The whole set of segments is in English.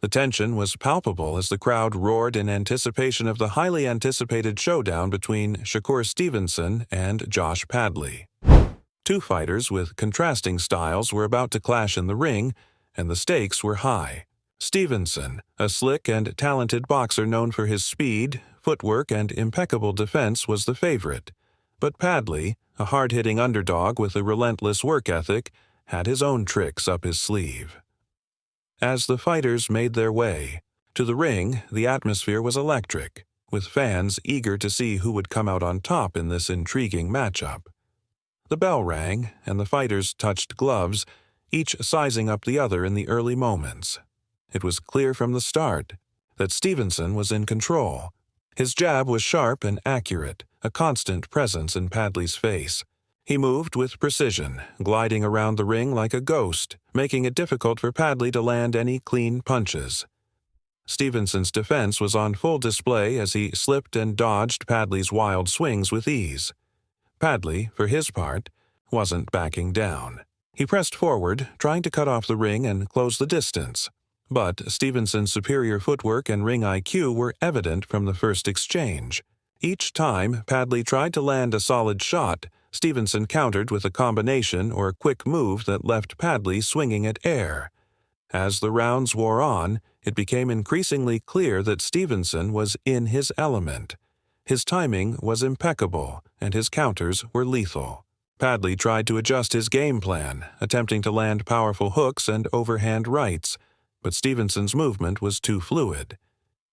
The tension was palpable as the crowd roared in anticipation of the highly anticipated showdown between SHAKUR Stevenson and Josh Padley. Two fighters with contrasting styles were about to clash in the ring, and the stakes were high. Stevenson, a slick and talented boxer known for his speed, footwork, and impeccable defense, was the favorite. But Padley, a hard-hitting underdog with a relentless work ethic, had his own tricks up his sleeve. As the fighters made their way to the ring, the atmosphere was electric, with fans eager to see who would come out on top in this intriguing matchup. The bell rang, and the fighters touched gloves, each sizing up the other in the early moments. It was clear from the start that Stevenson was in control. His jab was sharp and accurate, a constant presence in Padley's face. He moved with precision, gliding around the ring like a ghost, making it difficult for Padley to land any clean punches. Stevenson's defense was on full display as he slipped and dodged Padley's wild swings with ease. Padley, for his part, wasn't backing down. He pressed forward, trying to cut off the ring and close the distance. But Stevenson's superior footwork and ring IQ were evident from the first exchange. Each time Padley tried to land a solid shot, Stevenson countered with a combination or quick move that left Padley swinging at air. As the rounds wore on, it became increasingly clear that Stevenson was in his element. His timing was impeccable, and his counters were lethal. Padley tried to adjust his game plan, attempting to land powerful hooks and overhand rights, but Stevenson's movement was too fluid.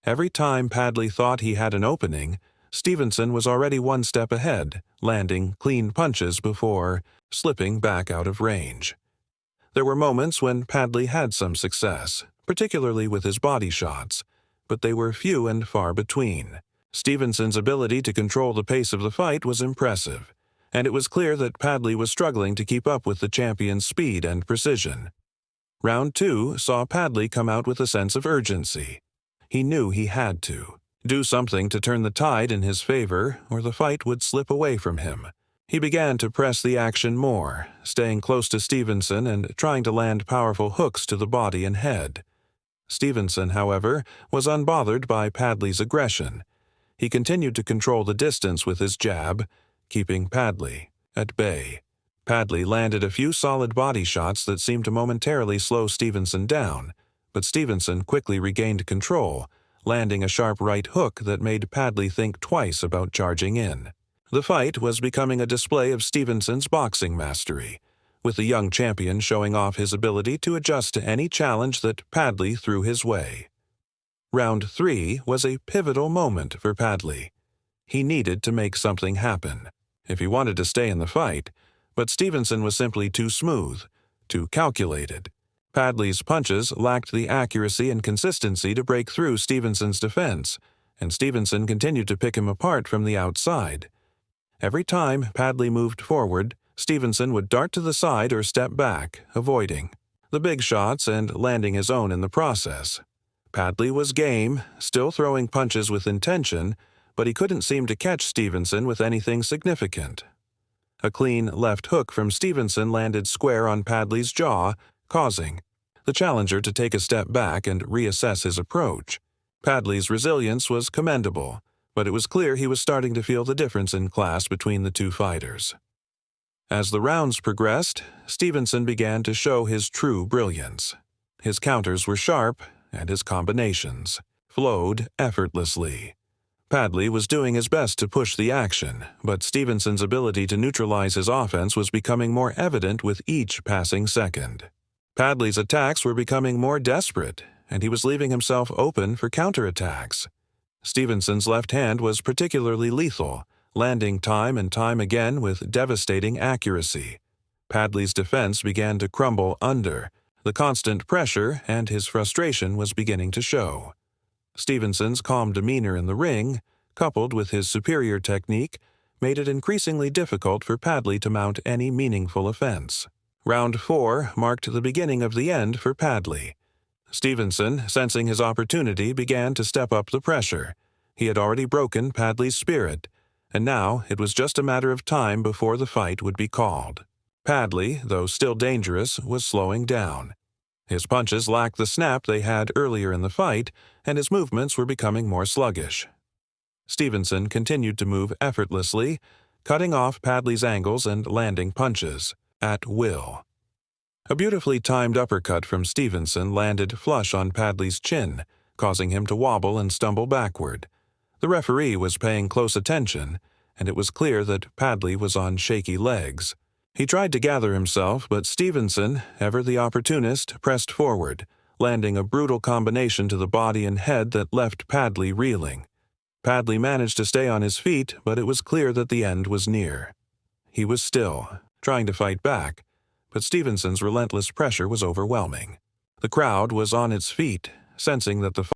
Every time Padley thought he had an opening, Stevenson was already one step ahead, landing clean punches before slipping back out of range. There were moments when Padley had some success, particularly with his body shots, but they were few and far between. Stevenson's ability to control the pace of the fight was impressive, and it was clear that Padley was struggling to keep up with the champion's speed and precision. Round 2 saw Padley come out with a sense of urgency. He knew he had to do something to turn the tide in his favor, or the fight would slip away from him. He began to press the action more, staying close to Stevenson and trying to land powerful hooks to the body and head. Stevenson, however, was unbothered by Padley's aggression. He continued to control the distance with his jab, keeping Padley at bay. Padley landed a few solid body shots that seemed to momentarily slow Stevenson down, but Stevenson quickly regained control, landing a sharp right hook that made Padley think twice about charging in. The fight was becoming a display of Stevenson's boxing mastery, with the young champion showing off his ability to adjust to any challenge that Padley threw his way. Round 3 was a pivotal moment for Padley. He needed to make something happen if he wanted to stay in the fight, but Stevenson was simply too smooth, too calculated. Padley's punches lacked the accuracy and consistency to break through Stevenson's defense, and Stevenson continued to pick him apart from the outside. Every time Padley moved forward, Stevenson would dart to the side or step back, avoiding the big shots and landing his own in the process. Padley was game, still throwing punches with intention, but he couldn't seem to catch Stevenson with anything significant. A clean left hook from Stevenson landed square on Padley's jaw, causing the challenger to take a step back and reassess his approach. Padley's resilience was commendable, but it was clear he was starting to feel the difference in class between the two fighters. As the rounds progressed, Stevenson began to show his true brilliance. His counters were sharp, and his combinations flowed effortlessly. Padley was doing his best to push the action, but Stevenson's ability to neutralize his offense was becoming more evident with each passing second. Padley's attacks were becoming more desperate, and he was leaving himself open for counterattacks. Stevenson's left hand was particularly lethal, landing time and time again with devastating accuracy. Padley's defense began to crumble under the constant pressure, and his frustration was beginning to show. Stevenson's calm demeanor in the ring, coupled with his superior technique, made it increasingly difficult for Padley to mount any meaningful offense. Round 4 marked the beginning of the end for Padley. Stevenson, sensing his opportunity, began to step up the pressure. He had already broken Padley's spirit, and now it was just a matter of time before the fight would be called. Padley, though still dangerous, was slowing down. His punches lacked the snap they had earlier in the fight, and his movements were becoming more sluggish. Stevenson continued to move effortlessly, cutting off Padley's angles and landing punches, at will. A beautifully timed uppercut from Stevenson landed flush on Padley's chin, causing him to wobble and stumble backward. The referee was paying close attention, and it was clear that Padley was on shaky legs. He tried to gather himself, but Stevenson, ever the opportunist, pressed forward, landing a brutal combination to the body and head that left Padley reeling. Padley managed to stay on his feet, but it was clear that the end was near. He was still, trying to fight back, but Stevenson's relentless pressure was overwhelming. The crowd was on its feet, sensing that the